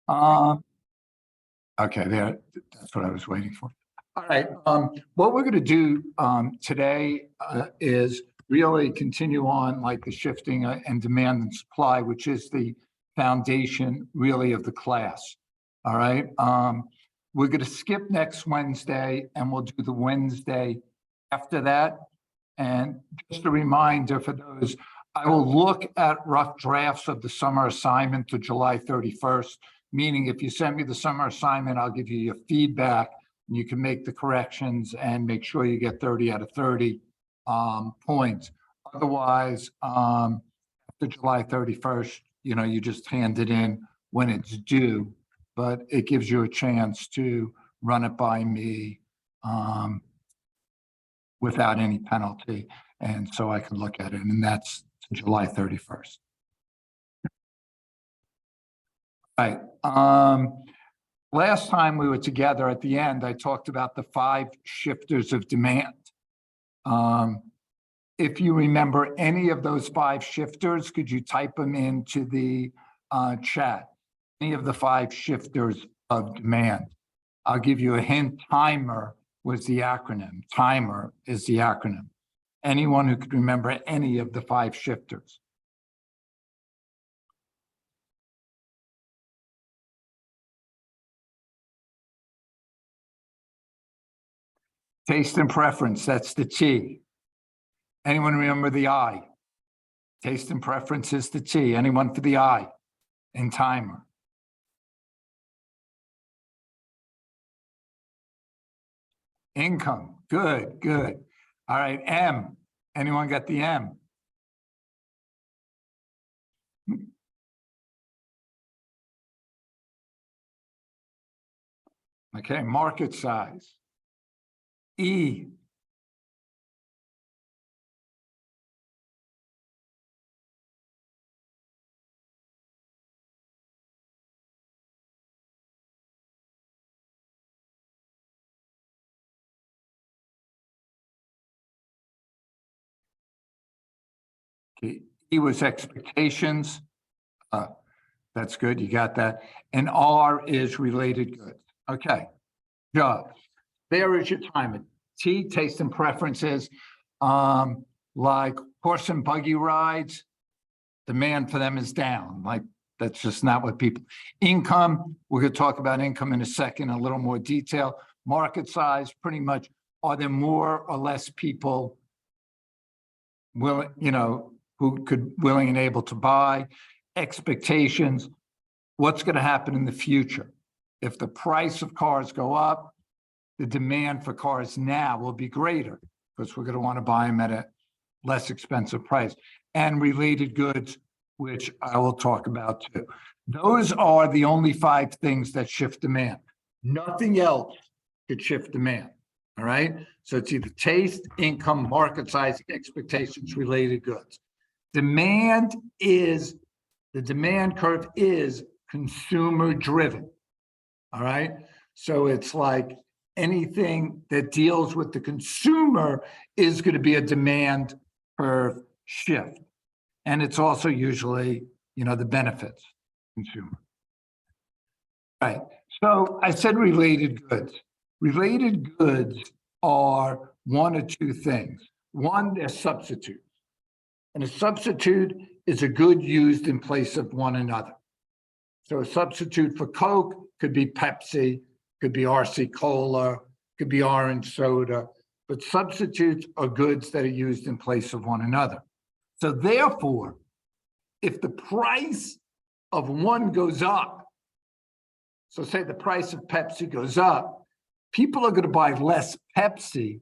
Um, okay, that's what I was waiting for. All right, what we're gonna do, today, is really continue on like the shifting and demand and supply, which is the foundation really of the class. All right, we're gonna skip next Wednesday and we'll do the Wednesday after that. And just a reminder for those, I will look at rough drafts of the summer assignment to July 31st, meaning if you send me the summer assignment, I'll give you your feedback and you can make the corrections and make sure you get 30 out of 30 points. Otherwise, after July 31st, you just hand it in when it's due, but it gives you a chance to run it by me without any penalty. And so I can look at it, and that's July 31st. Right. Last time we were together at the end, I talked about the 5 shifters of demand. If you remember any of those 5 shifters, could you type them into the chat? Any of the 5 shifters of demand. I'll give you a hint. Timer was the acronym. Timer is the acronym. Anyone who could remember any of the 5 shifters? Taste and preference, that's the T. Anyone remember the I? Taste and preference is the T. Anyone for the I in timer? Income, good, good. All right, M, anyone got the M? Okay, market size. E. Okay. E was expectations. That's good, you got that. And R is related goods. Okay, jobs. There is your timer. T, taste and preferences. Like horse and buggy rides, demand for them is down. Like that's just not what people. Income, we're going to talk about income in a second, a little more detail. Market size, pretty much, are there more or less people willing, who could willing and able to buy? Expectations, what's going to happen in the future? If the price of cars go up, the demand for cars now will be greater because we're going to want to buy them at a less expensive price. And related goods, which I will talk about too. Those are the only 5 things that shift demand. Nothing else could shift demand. All right. So it's either taste, income, market size, expectations, related goods. The demand curve is consumer driven. All right. So it's like anything that deals with the consumer is going to be a demand curve shift. And it's also usually, the benefits consumer. All right. So I said related goods. Related goods are 1 or 2 things. One, they're substitutes. And a substitute is a good used in place of one another. So a substitute for Coke could be Pepsi, could be RC Cola, could be orange soda, but substitutes are goods that are used in place of one another. So therefore, if the price of one goes up, so say the price of Pepsi goes up, people are going to buy less Pepsi,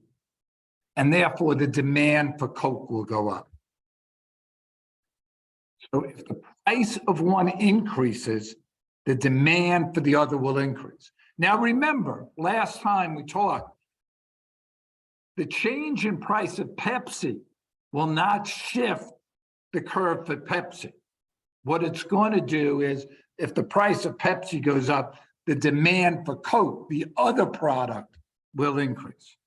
and therefore the demand for Coke will go up. So if the price of one increases, the demand for the other will increase. Now remember, last time we talked, the change in price of Pepsi will not shift the curve for Pepsi. What it's going to do is, if the price of Pepsi goes up, the demand for Coke, the other product, will increase.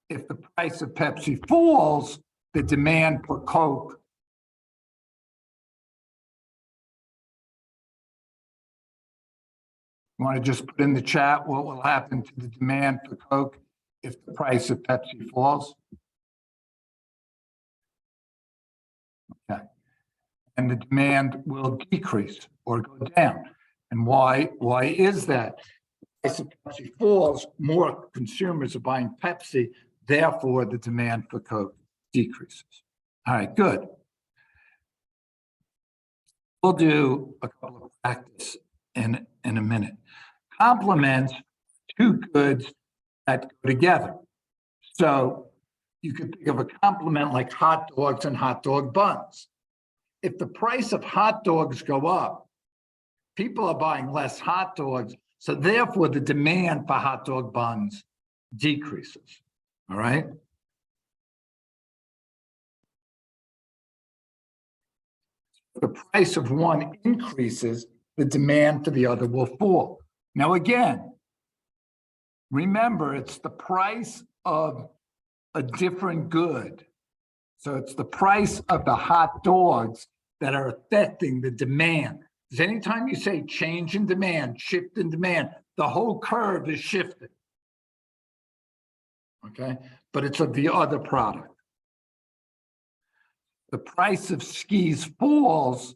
If the price of Pepsi falls, the demand for Coke You want to just put in the chat what will happen to the demand for Coke if the price of Pepsi falls? Okay. And the demand will decrease or go down. And why is that? Price of Pepsi falls, more consumers are buying Pepsi, therefore the demand for Coke decreases. All right, good. We'll do a couple of practice in a minute. Complements, two goods that go together. So you could think of a complement like hot dogs and hot dog buns. If the price of hot dogs go up, people are buying less hot dogs, so therefore the demand for hot dog buns decreases. All right? The price of one increases, the demand for the other will fall. Now, again, remember, it's the price of a different good. So it's the price of the hot dogs that are affecting the demand. Because anytime you say change in demand, shift in demand, the whole curve is shifting. Okay? But it's of the other product. The price of skis falls,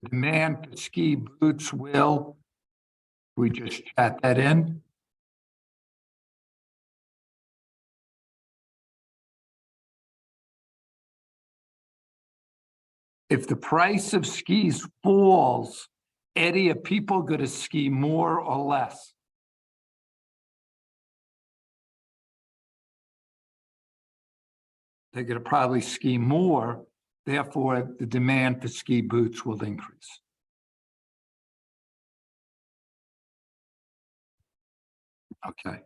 demand for ski boots will, we just chat that in. If the price of skis falls, Eddie, are people going to ski more or less? They're going to probably ski more. Therefore, the demand for ski boots will increase. Okay.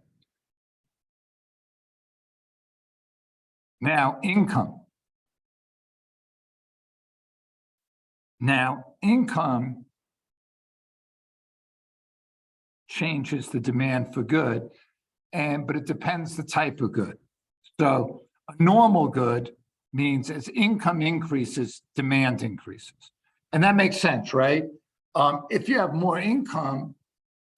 Now, income. Now, income changes the demand for good, but it depends the type of good. So a normal good means as income increases, demand increases. And that makes sense, right? If you have more income,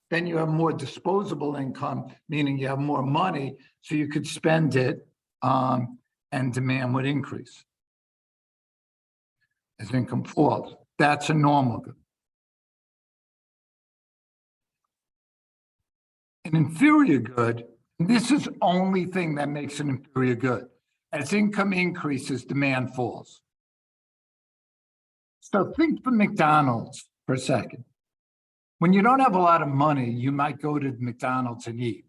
then you have more disposable income, meaning you have more money, so you could spend it, and demand would increase. As income falls, that's a normal good. An inferior good, this is the only thing that makes an inferior good. As income increases, demand falls. So think for McDonald's for a second. When you don't have a lot of money, you might go to McDonald's and eat.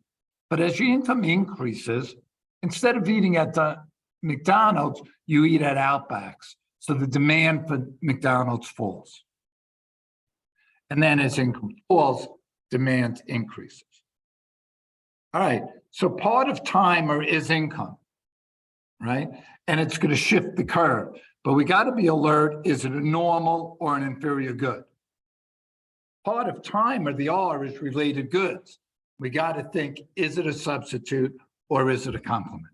But as your income increases, instead of eating at the McDonald's, you eat at Outbacks. So the demand for McDonald's falls. And then as income falls, demand increases. All right, so part of timer is income, right? And it's going to shift the curve. But we got to be alert, is it a normal or an inferior good? Part of timer, the R, is related goods. We got to think, is it a substitute or is it a complement?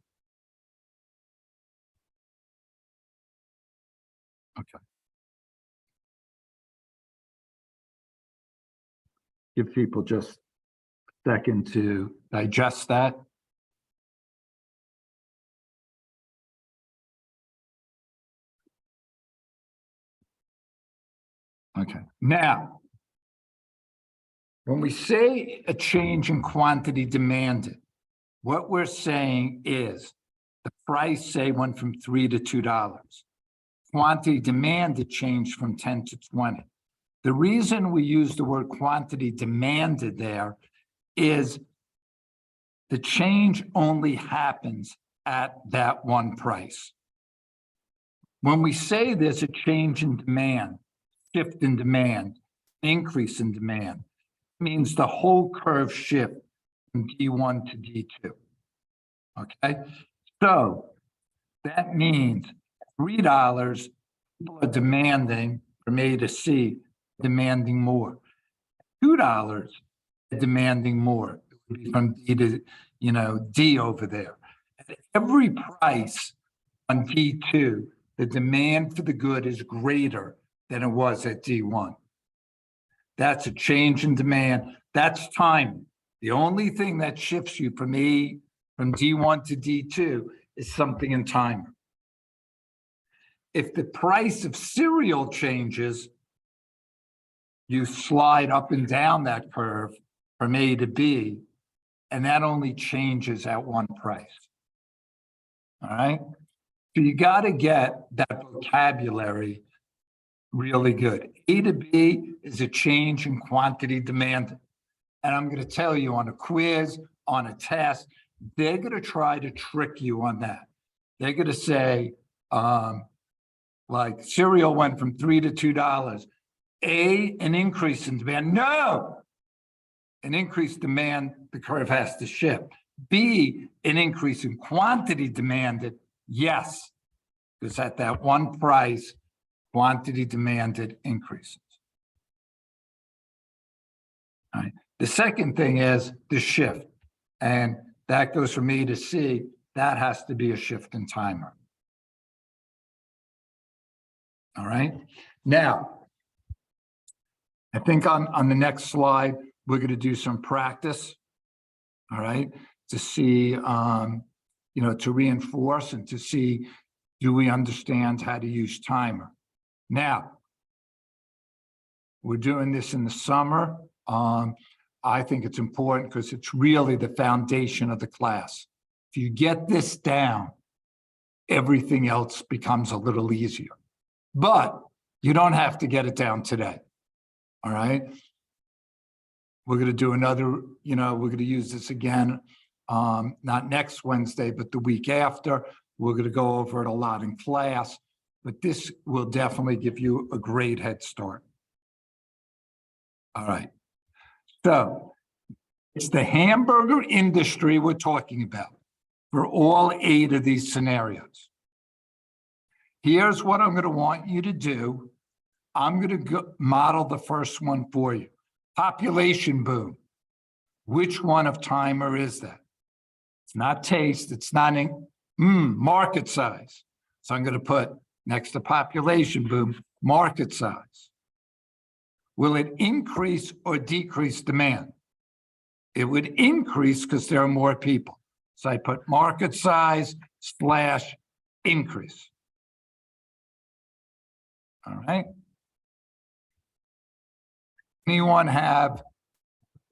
Okay. Give people just a second to digest that. Okay. Now, when we say a change in quantity demanded, what we're saying is the price, say, went from $3 to $2. Quantity demanded changed from 10 to 20. The reason we use the word quantity demanded there is the change only happens at that one price. When we say there's a change in demand, shift in demand, increase in demand, it means the whole curve shift from D1 to D2. Okay, so that means $3, people are demanding from A to C, demanding more. $2, demanding more. It would be from D to, D over there. At every price on D2, the demand for the good is greater than it was at D1. That's a change in demand. That's time. The only thing that shifts you from D1 to D2 is something in timer. If the price of cereal changes, you slide up and down that curve from A to B, and that only changes at one price. All right? So you got to get that vocabulary really good. A to B is a change in quantity demanded. And I'm going to tell you on a quiz, on a test, they're going to try to trick you on that. They're going to say, like cereal went from $3 to $2. An increase in demand. No, an increased demand, the curve has to shift. B, an increase in quantity demanded. Yes, because at that one price, quantity demanded increases. All right. The second thing is the shift, and that goes from A to C. That has to be a shift in timer. All right. Now, I think on the next slide, we're going to do some practice. All right. To see, to reinforce and to see, do we understand how to use timer? Now, we're doing this in the summer. I think it's important because it's really the foundation of the class. If you get this down, everything else becomes a little easier. But you don't have to get it down today. All right. We're going to do another, we're going to use this again, not next Wednesday, but the week after. We're going to go over it a lot in class, but this will definitely give you a great head start. All right. So it's the hamburger industry we're talking about for all 8 of these scenarios. Here's what I'm going to want you to do. I'm going to model the first one for you. Population boom. Which one of timer is that? It's not taste. It's not market size. So I'm going to put next to population boom, market size. Will it increase or decrease demand? It would increase because there are more people. So I put market size / increase. All right. Anyone have,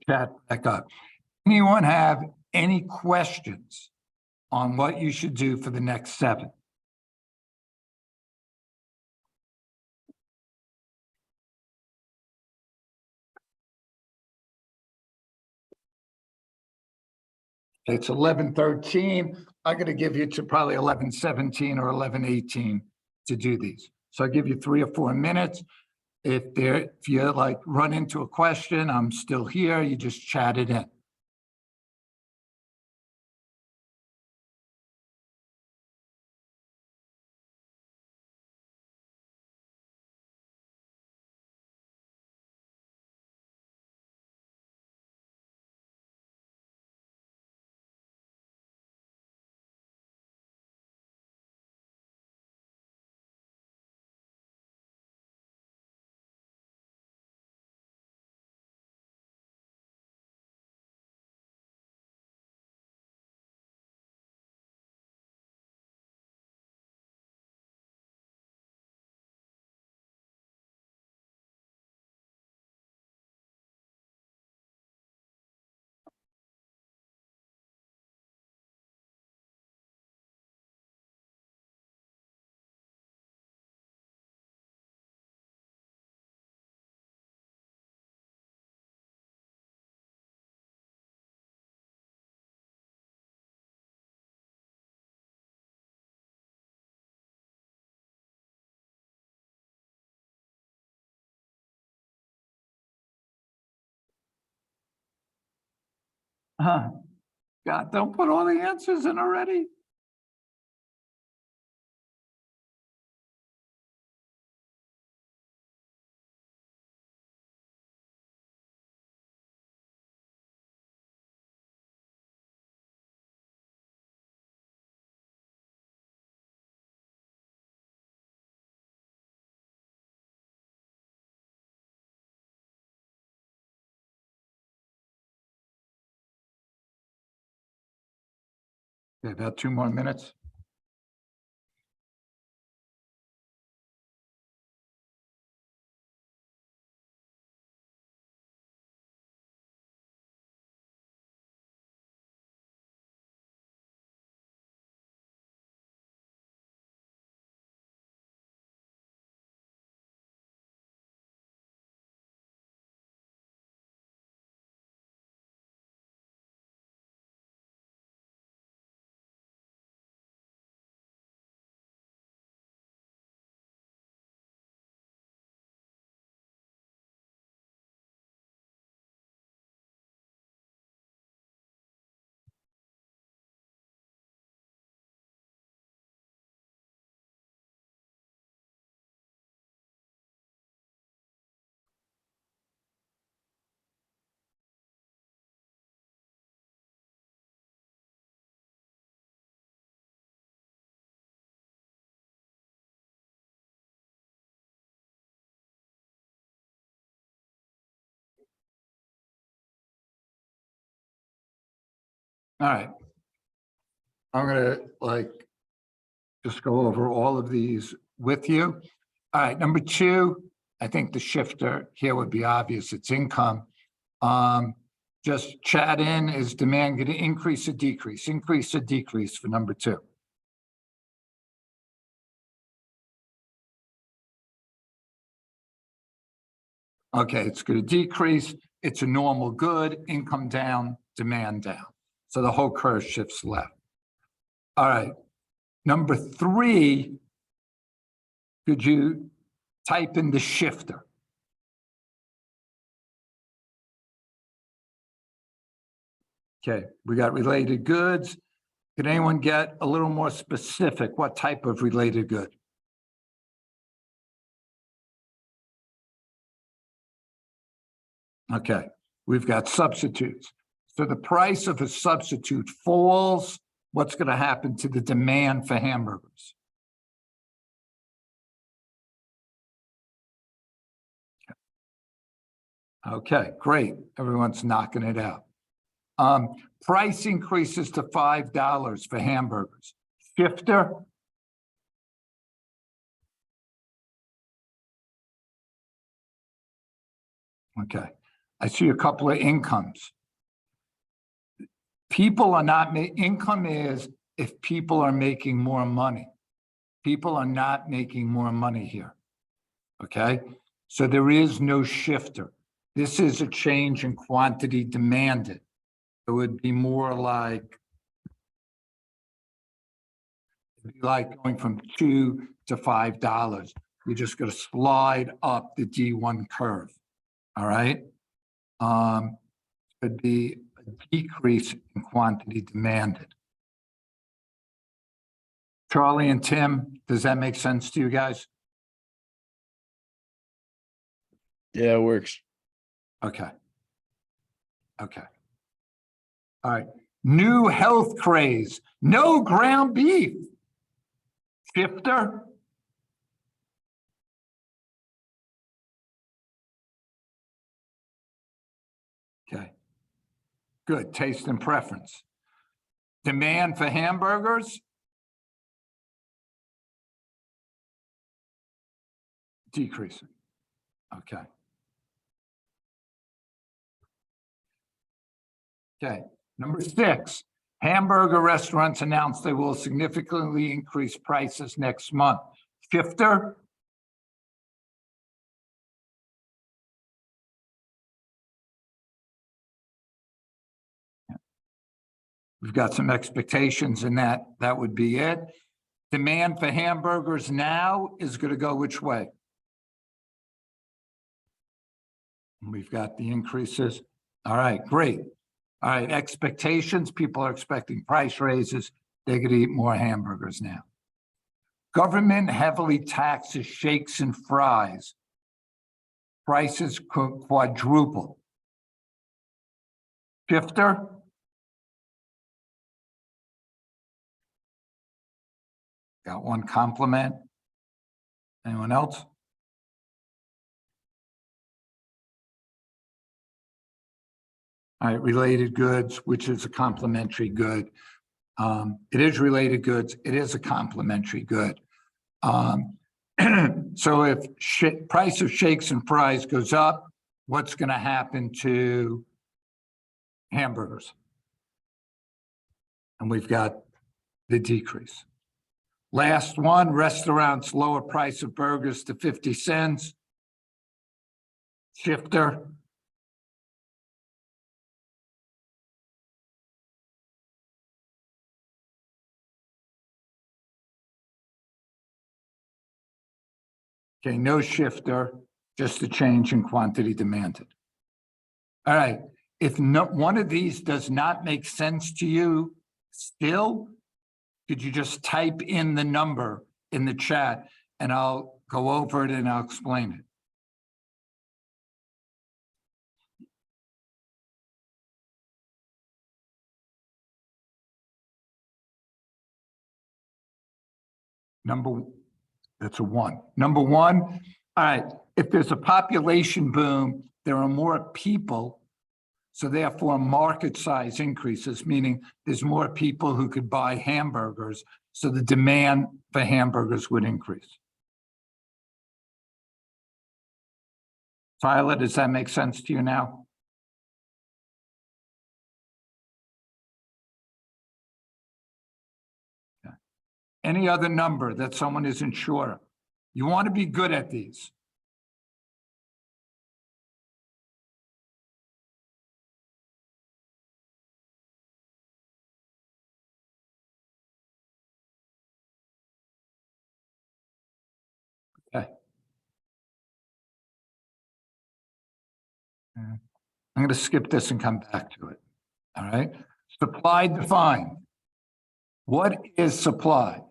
chat back up. Anyone have any questions on what you should do for the next 7? It's 11:13. I'm going to give you to probably 11:17 or 11:18 to do these. So I'll give you 3 or 4 minutes. If you like run into a question, I'm still here. You just chat it in. God, don't put all the answers in already. Okay, about 2 more minutes. All right. I'm gonna just go over all of these with you. All right, number 2, I think the shifter here would be obvious, it's income. Just chat in, is demand going to increase or decrease? Increase or decrease for number 2? Okay, it's going to decrease. It's a normal good, income down, demand down. So the whole curve shifts left. All right, number 3, could you type in the shifter? Okay, we got related goods. Can anyone get a little more specific? What type of related good? Okay, we've got substitutes. So the price of a substitute falls, what's going to happen to the demand for hamburgers? Okay, great. Everyone's knocking it out. Price increases to $5 for hamburgers. Shifter? Okay, I see a couple of incomes. People are not, income is if people are making more money. People are not making more money here. Okay, so there is no shifter. This is a change in quantity demanded. It would be more like going from $2 to $5. You're just going to slide up the D1 curve. All right. Could be a decrease in quantity demanded. Charlie and Tim, does that make sense to you guys? Yeah, it works. Okay. Okay. All right. New health craze. No ground beef. Shifter. Okay. Good. Taste and preference. Demand for hamburgers. Decreasing. Okay. Okay. Number 6, hamburger restaurants announced they will significantly increase prices next month. Shifter. We've got some expectations in that. That would be it. Demand for hamburgers now is going to go which way? We've got the increases. All right, great. All right, expectations. People are expecting price raises. They're going to eat more hamburgers now. Government heavily taxes shakes and fries. Prices quadruple. Shifter. Got one compliment. Anyone else? All right, related goods, which is a complementary good. It is related goods. It is a complementary good. So if price of shakes and fries goes up, what's going to happen to hamburgers? And we've got the decrease. Last one, restaurants lower price of burgers to 50 cents. Shifter. Okay, no shifter, just a change in quantity demanded. All right, if one of these does not make sense to you still, could you just type in the number in the chat and I'll go over it and I'll explain it. That's a 1. Number 1, all right, if there's a population boom, there are more people, so therefore market size increases, meaning there's more people who could buy hamburgers, so the demand for hamburgers would increase. Violet, does that make sense to you now? Okay. Any other number that someone isn't sure of? You want to be good at these. Okay. I'm going to skip this and come back to it. All right. Supply defined. What is supply?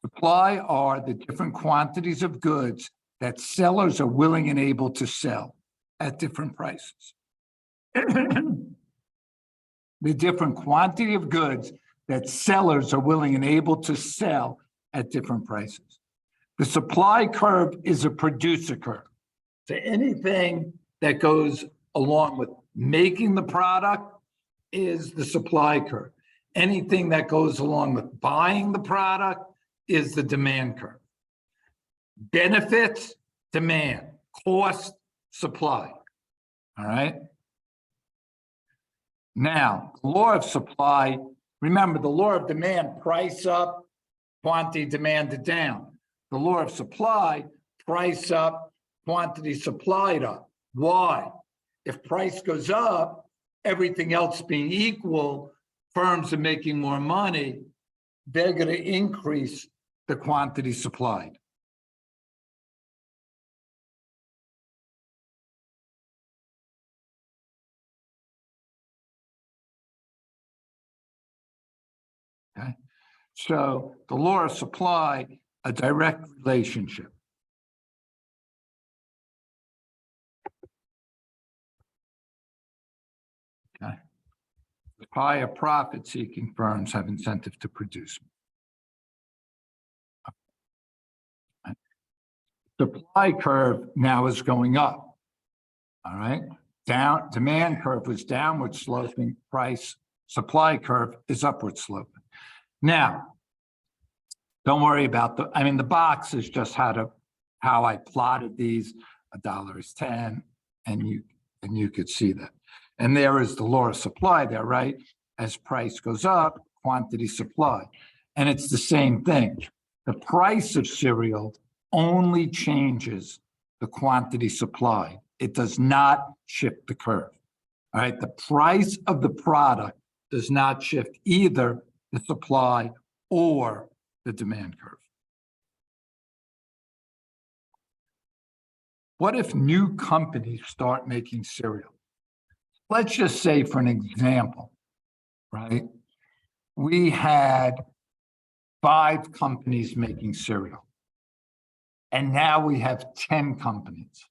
Supply are the different quantities of goods that sellers are willing and able to sell at different prices. The different quantity of goods that sellers are willing and able to sell at different prices. The supply curve is a producer curve. So anything that goes along with making the product is the supply curve. Anything that goes along with buying the product is the demand curve. Benefits, demand, cost, supply. All right. Now, the law of supply, remember the law of demand, price up, quantity demanded down. The law of supply, price up, quantity supplied up. Why? If price goes up, everything else being equal, firms are making more money, they're going to increase the quantity supplied. Okay, so the law of supply, a direct relationship. Okay, higher profit-seeking firms have incentive to produce. Supply curve now is going up. All right, down. Demand curve was downward sloping. Price supply curve is upward sloping. Now, don't worry about the box is just how I plotted these. $1 is 10, and you could see that. And there is the law of supply there, right? As price goes up, quantity supplied. And it's the same thing. The price of cereal only changes the quantity supplied. It does not shift the curve. All right, the price of the product does not shift either the supply or the demand curve. What if new companies start making cereal? Let's just say, for an example, right? We had 5 companies making cereal, and now we have 10 companies.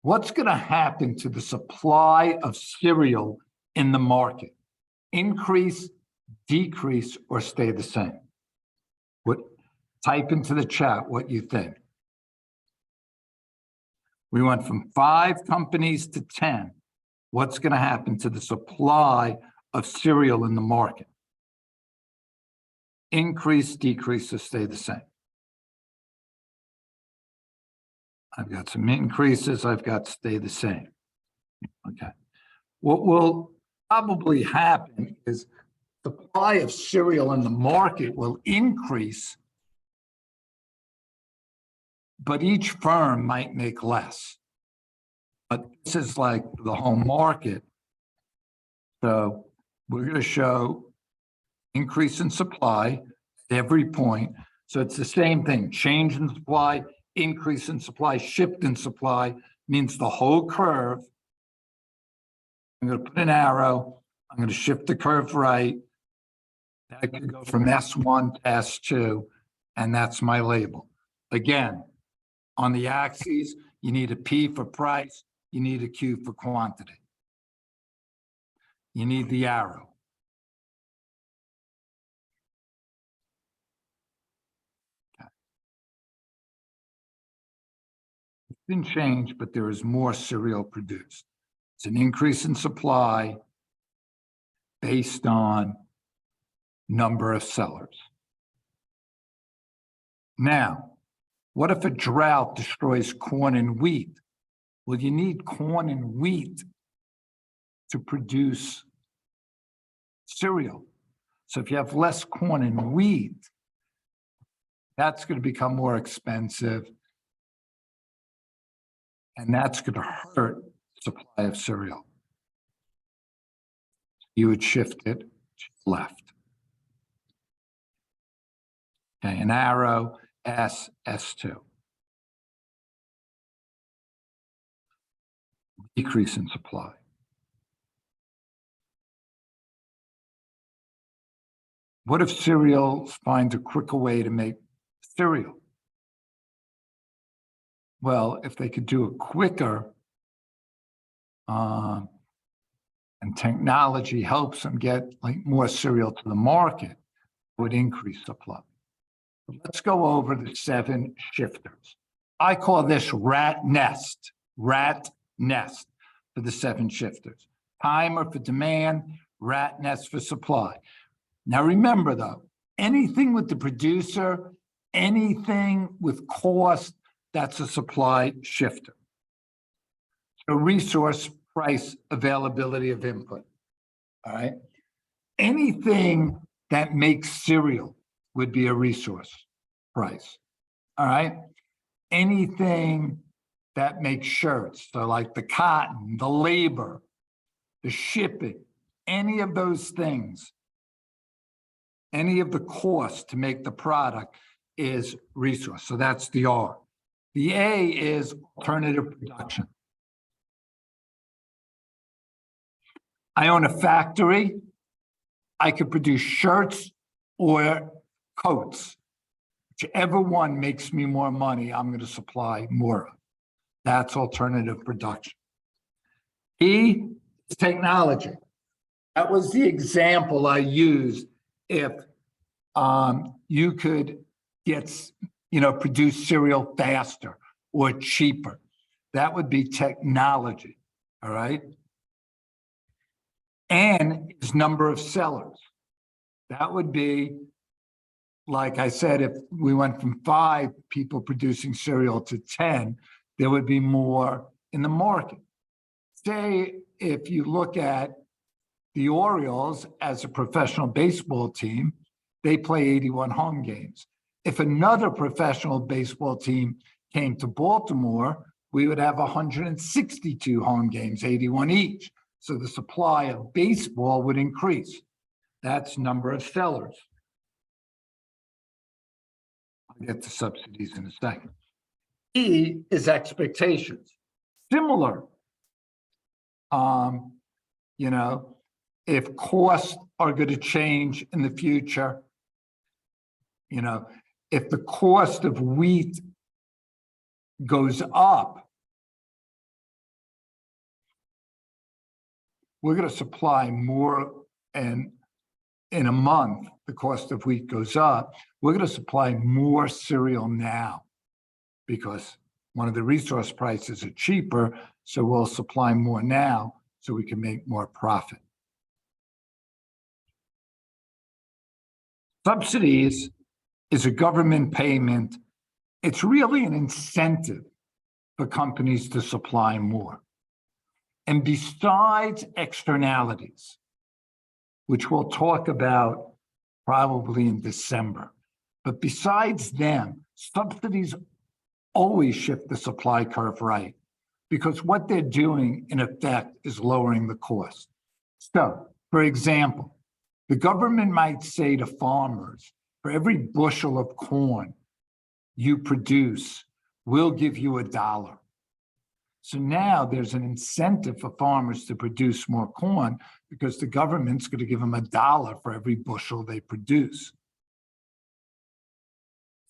What's going to happen to the supply of cereal in the market? Increase, decrease, or stay the same? Type into the chat what you think. We went from 5 companies to 10. What's going to happen to the supply of cereal in the market? increase, decrease, or stay the same? I've got some increases, I've got stay the same. Okay. What will probably happen is the supply of cereal in the market will increase, but each firm might make less. But this is like the home market. So we're going to show increase in supply at every point. So it's the same thing, change in supply, increase in supply, shift in supply means the whole curve. I'm going to put an arrow. I'm going to shift the curve right. That could go from S1 to S2, and that's my label. Again, on the axes, you need a P for price. You need a Q for quantity. You need the arrow. Okay. It's been changed, but there is more cereal produced. It's an increase in supply based on number of sellers. Now, what if a drought destroys corn and wheat? Well, you need corn and wheat to produce cereal. So if you have less corn and wheat, that's going to become more expensive. And that's going to hurt the supply of cereal. You would shift it to the left. Okay, an arrow, S, S2. Decrease in supply. What if cereal finds a quicker way to make cereal? Well, if they could do it quicker, and technology helps them get like more cereal to the market, it would increase supply. Let's go over the 7 shifters. I call this rat nest for the 7 shifters. Timer for demand, rat nest for supply. Now remember though, anything with the producer, anything with cost, that's a supply shifter. So resource, price, availability of input, all right? Anything that makes cereal would be a resource price, all right? Anything that makes shirts, so like the cotton, the labor, the shipping, any of those things, any of the cost to make the product is resource. So that's the R. The A is alternative production. I own a factory. I could produce shirts or coats. Whichever one makes me more money, I'm going to supply more of. That's alternative production. E is technology. That was the example I used. If you could get, produce cereal faster or cheaper, that would be technology, all right? N is number of sellers. That would be, like I said, if we went from 5 people producing cereal to 10, there would be more in the market. Say, if you look at the Orioles as a professional baseball team, they play 81 home games. If another professional baseball team came to Baltimore, we would have 162 home games, 81 each. So the supply of baseball would increase. That's number of sellers. I'll get to subsidies in a second. E is expectations. Similar. If costs are going to change in the future, if the cost of wheat goes up, we're going to supply more, and in a month, the cost of wheat goes up. We're going to supply more cereal now because one of the resource prices are cheaper, so we'll supply more now so we can make more profit. Subsidies is a government payment. It's really an incentive for companies to supply more. And besides externalities, which we'll talk about probably in December, but besides them, subsidies always shift the supply curve right, because what they're doing in effect is lowering the cost. So, for example, the government might say to farmers, for every bushel of corn you produce, we'll give you $1. So now there's an incentive for farmers to produce more corn because the government's going to give them $1 for every bushel they produce.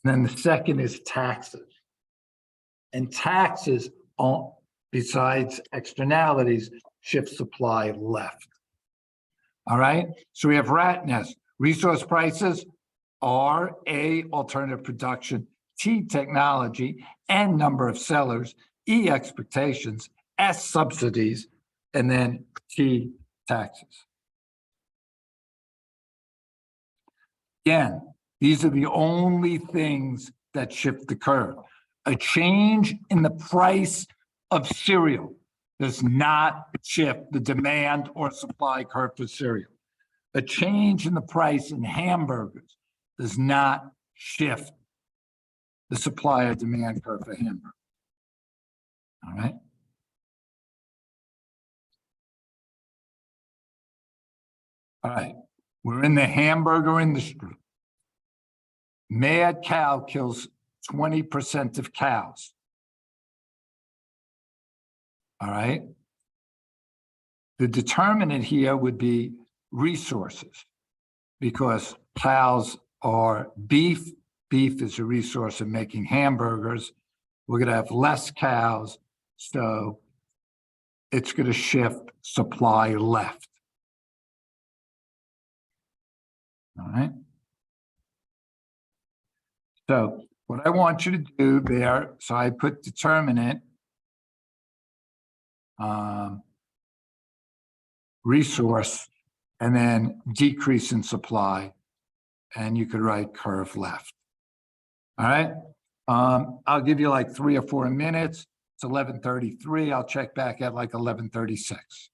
And then the second is taxes. And taxes, besides externalities, shift supply left. All right, so we have rat nest, resource prices, R, A, alternative production, T, technology, N, number of sellers, E, expectations, S, subsidies, and then T, taxes. Again, these are the only things that shift the curve. A change in the price of cereal does not shift the demand or supply curve for cereal. A change in the price in hamburgers does not shift the supply or demand curve for hamburgers. All right. All right. We're in the hamburger industry. Mad cow kills 20% of cows. All right. The determinant here would be resources, because cows are beef. Beef is a resource of making hamburgers. We're going to have less cows, so it's going to shift supply left. All right. So what I want you to do there, so I put determinant, resource, and then decrease in supply, and you could write curve left. All right. I'll give you like 3 or 4 minutes. It's 11:33. I'll check back at like 11:36.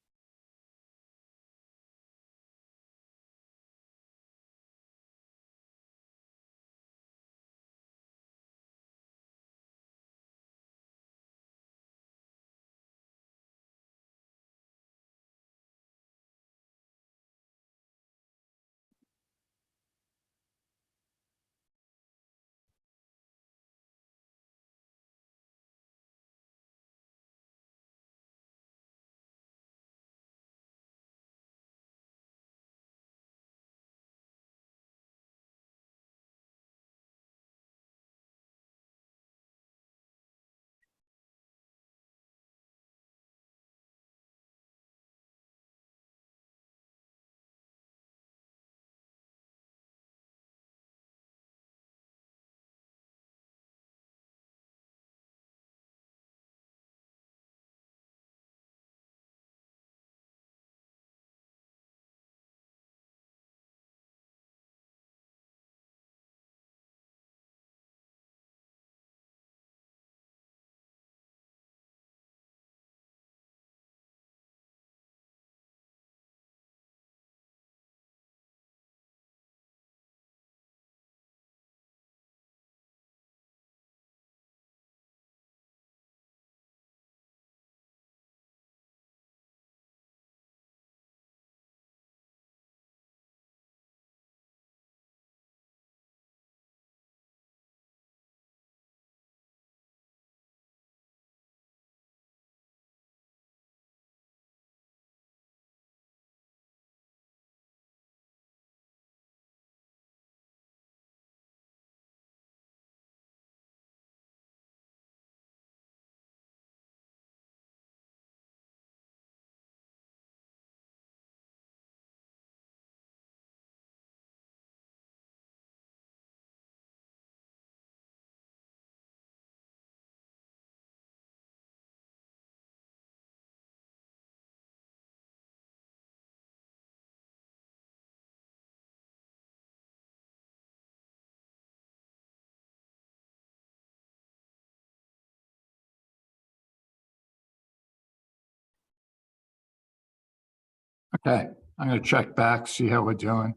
Okay, I'm gonna check back, see how we're doing.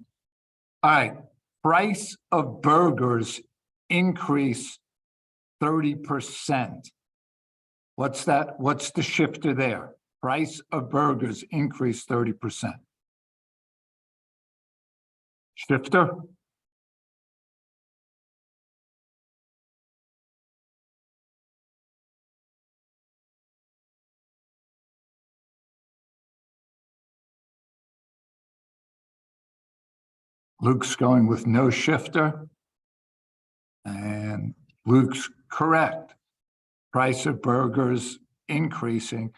All right, price of burgers increase 30%. What's that? What's the shifter there? Price of burgers increase 30%. Shifter? Luke's going with no shifter. And Luke's correct. Price of burgers increasing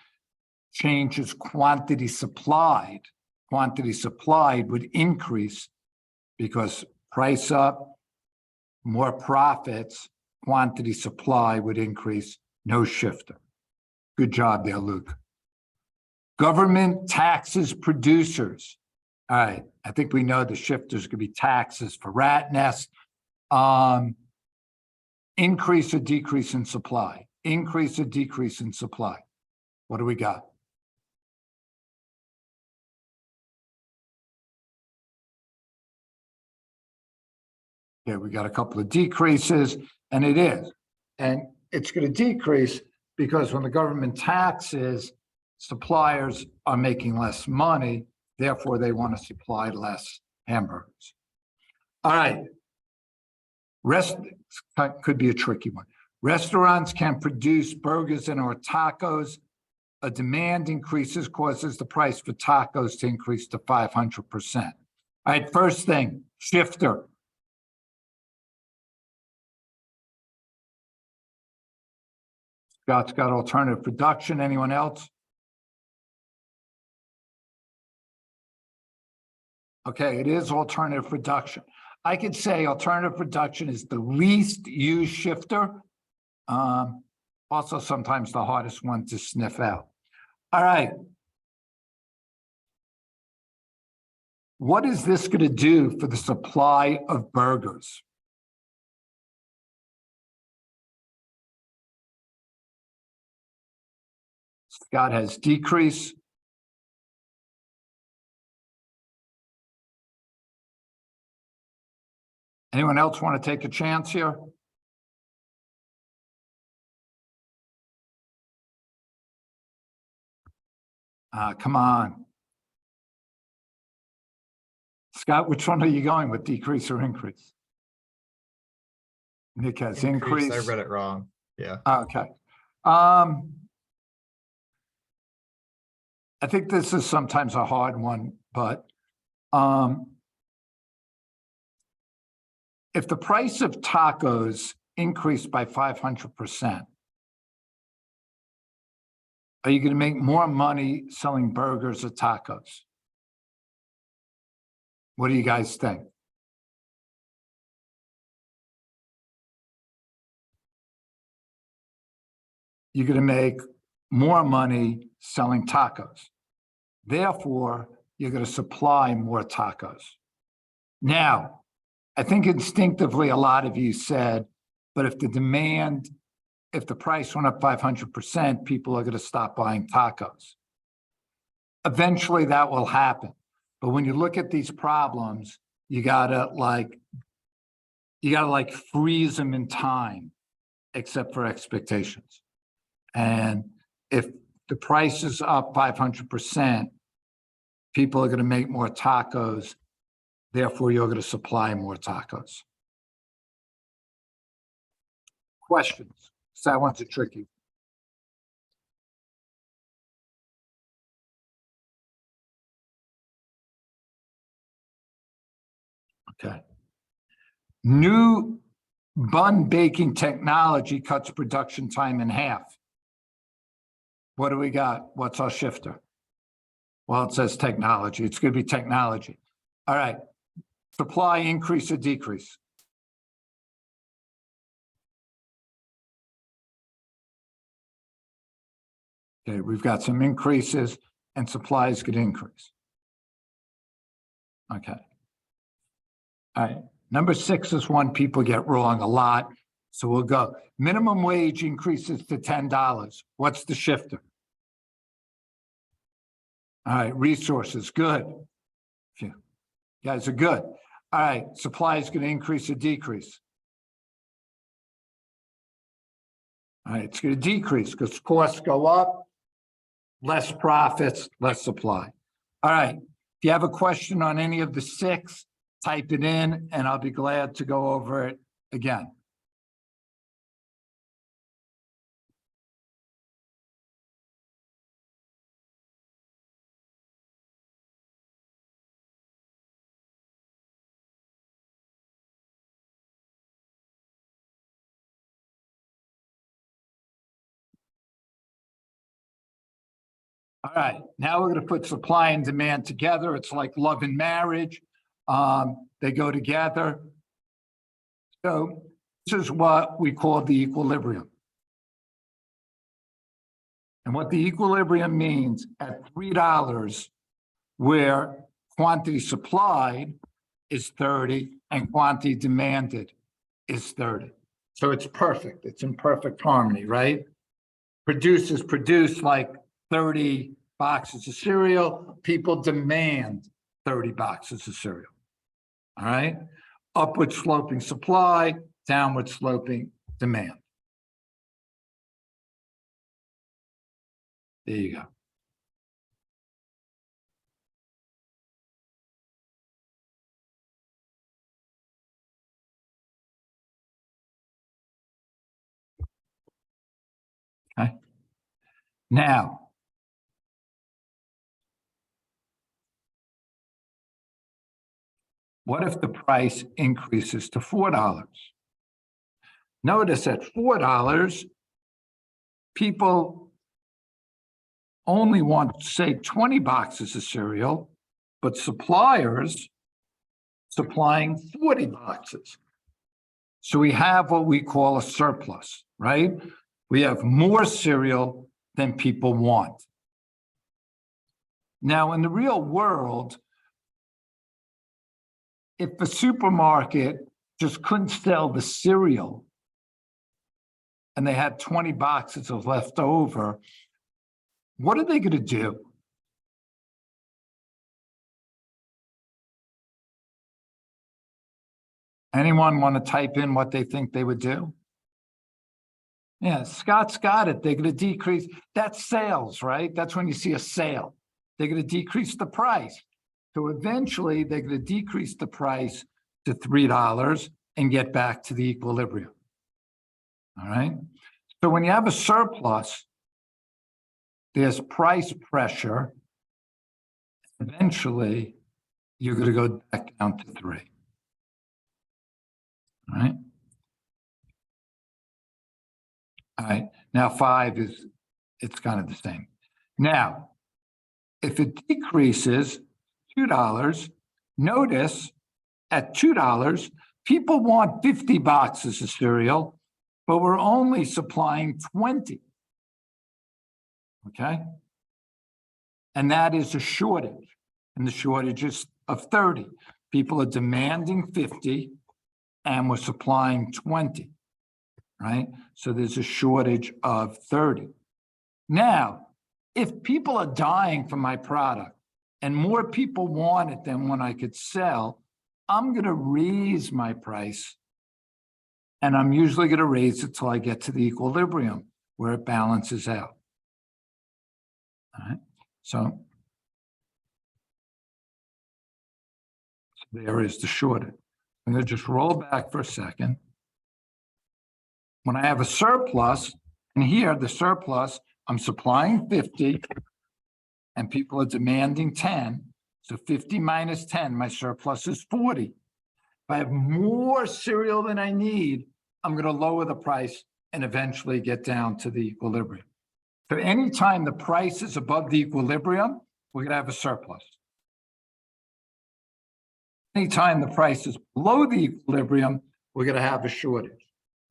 changes quantity supplied. Quantity supplied would increase because price up, more profits, quantity supply would increase, no shifter. Good job there, Luke. Government taxes producers. All right, I think we know the shifters could be taxes for rat nest. Increase or decrease in supply, increase or decrease in supply. What do we got? Yeah, we got a couple of decreases, and it is. And it's going to decrease because when the government taxes, suppliers are making less money, therefore they want to supply less hamburgers. All right. Rest could be a tricky one. Restaurants can produce burgers and or tacos. A demand increases causes the price for tacos to increase to 500%. All right, first thing, shifter. Scott's got alternative production. Anyone else? Okay, it is alternative production. I could say alternative production is the least used shifter. Also sometimes the hardest one to sniff out. All right. What is this going to do for the supply of burgers? Scott has decrease. Anyone else want to take a chance here? Come on. Scott, which one are you going with, decrease or increase? Nick has increase. I read it wrong. Yeah. Okay. I think this is sometimes a hard one, but if the price of tacos increased by 500%, are you going to make more money selling burgers or tacos? What do you guys think? You're going to make more money selling tacos. Therefore, you're going to supply more tacos. Now, I think instinctively a lot of you said, but if the demand, if the price went up 500%, people are going to stop buying tacos. Eventually that will happen. But when you look at these problems, you gotta freeze them in time, except for expectations. And if the price is up 500%, people are going to make more tacos. Therefore, you're going to supply more tacos. Questions? So that one's a tricky. Okay. New bun baking technology cuts production time in half. What do we got? What's our shifter? Well, it says technology. It's going to be technology. All right. Supply increase or decrease? Okay, we've got some increases and supplies could increase. Okay. All right. Number 6 is one people get wrong a lot. So we'll go. Minimum wage increases to $10. What's the shifter? All right, resources, good. You guys are good. All right, supply is going to increase or decrease? All right, it's going to decrease because costs go up, less profits, less supply. All right, if you have a question on any of the 6, type it in and I'll be glad to go over it again. All right, now we're going to put supply and demand together. It's like love and marriage. They go together. So this is what we call the equilibrium. And what the equilibrium means at $3, where quantity supplied is 30 and quantity demanded is 30. So it's perfect. It's in perfect harmony, right? Producers produce like 30 boxes of cereal. People demand 30 boxes of cereal. All right. Upward sloping supply, downward sloping demand. There you go. Okay. Now, what if the price increases to $4? Notice at $4, people only want, say, 20 boxes of cereal, but suppliers supplying 40 boxes. So we have what we call a surplus, right? We have more cereal than people want. Now, in the real world, if the supermarket just couldn't sell the cereal and they had 20 boxes of leftover, what are they going to do? Anyone want to type in what they think they would do? Yeah, Scott's got it. They're going to decrease. That's sales, right? That's when you see a sale. They're going to decrease the price. So eventually they're going to decrease the price to $3 and get back to the equilibrium. All right. So when you have a surplus, there's price pressure. Eventually, you're going to go back down to 3. All right. All right. Now 5 is, it's kind of the same. Now, if it decreases $2, notice at $2, people want 50 boxes of cereal, but we're only supplying 20. Okay. And that is a shortage. And the shortage is of 30. People are demanding 50 and we're supplying 20. Right? So there's a shortage of 30. Now, if people are dying for my product and more people want it than what I could sell, I'm going to raise my price. And I'm usually going to raise it till I get to the equilibrium where it balances out. All right. So there is the shortage. I'm going to just roll back for a second. When I have a surplus, and here the surplus, I'm supplying 50 and people are demanding 10. So 50 minus 10, my surplus is 40. If I have more cereal than I need, I'm going to lower the price and eventually get down to the equilibrium. So anytime the price is above the equilibrium, we're going to have a surplus. Anytime the price is below the equilibrium, we're going to have a shortage.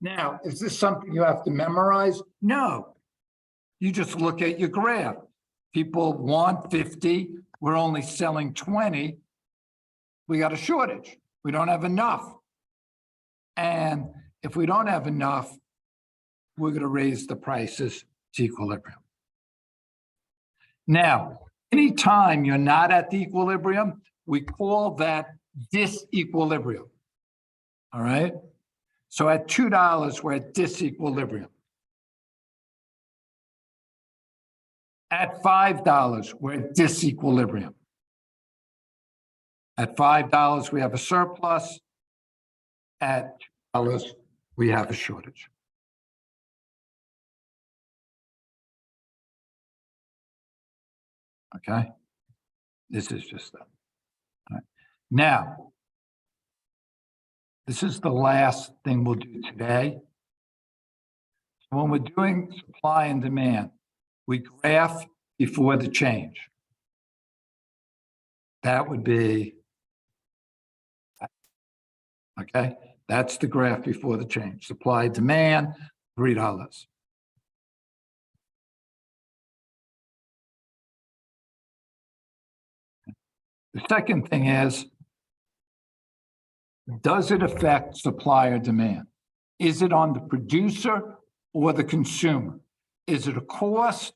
Now, is this something you have to memorize? No. You just look at your graph. People want 50. We're only selling 20. We got a shortage. We don't have enough. And if we don't have enough, we're going to raise the prices to equilibrium. Now, Anytime you're not at the equilibrium, we call that disequilibrium. All right? So at $2, we're at disequilibrium. At $5, we're at disequilibrium. At $5, we have a surplus. At $2, we have a shortage. Okay? This is just that. All right. Now, this is the last thing we'll do today. When we're doing supply and demand, we graph before the change. That would be, okay, that's the graph before the change. Supply, demand, $3. The second thing is, does it affect supply or demand? Is it on the producer or the consumer? Is it a cost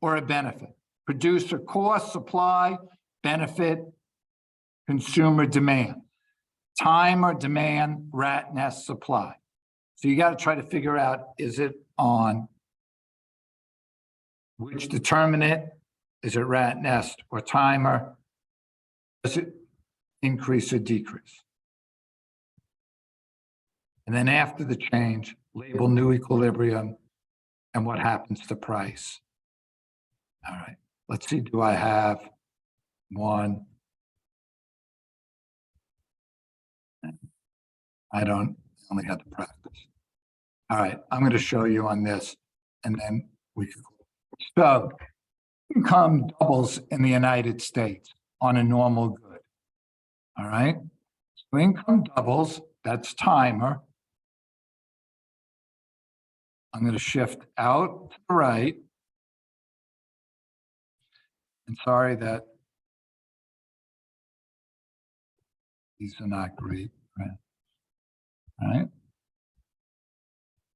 or a benefit? Producer cost, supply, benefit, consumer demand. Time or demand, rat nest, supply. So you got to try to figure out, is it on which determinant? Is it rat nest or timer? Does it increase or decrease? And then after the change, label new equilibrium and what happens to price. All right, let's see, do I have one? I don't, only had to practice. All right, I'm going to show you on this and then we can. So income doubles in the United States on a normal good. All right, so income doubles, that's timer. I'm going to shift out to the right. And sorry that these are not great, right? All right.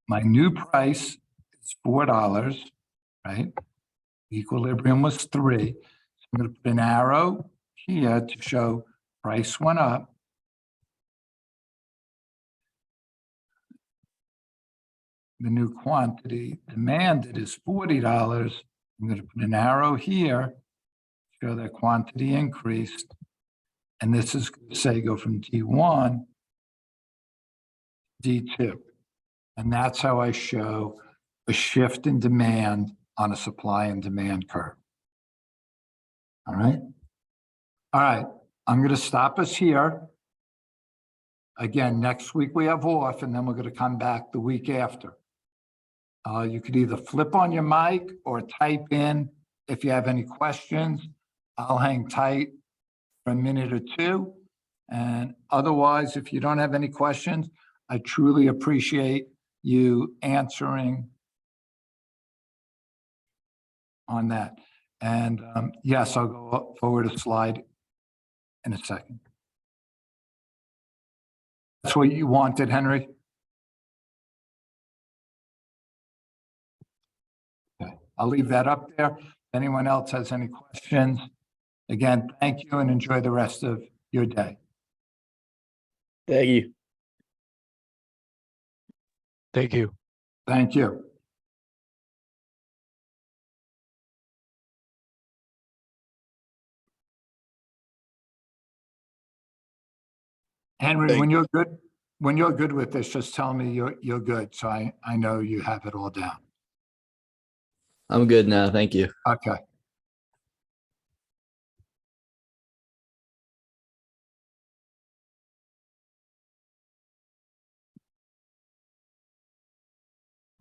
My new price is $4, right? Equilibrium was 3. So I'm going to put an arrow here to show price went up. The new quantity demanded is $40. I'm going to put an arrow here, show that quantity increased. And this is going to say go from D1 to D2. And that's how I show a shift in demand on a supply and demand curve. All right. All right. I'm going to stop us here. Again, next week we have off, and then we're going to come back the week after. You could either flip on your mic or type in if you have any questions. I'll hang tight for a minute or two. And otherwise, if you don't have any questions, I truly appreciate you answering on that. And yes, I'll go forward a slide in a second. That's what you wanted, Henry? Okay, I'll leave that up there. If anyone else has any questions, again, thank you and enjoy the rest of your day. Thank you. Thank you. Thank you. Henry, Thank when you're good with this, just tell me you're good. So I know you have it all down. I'm good now. Thank you. Okay.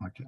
Okay.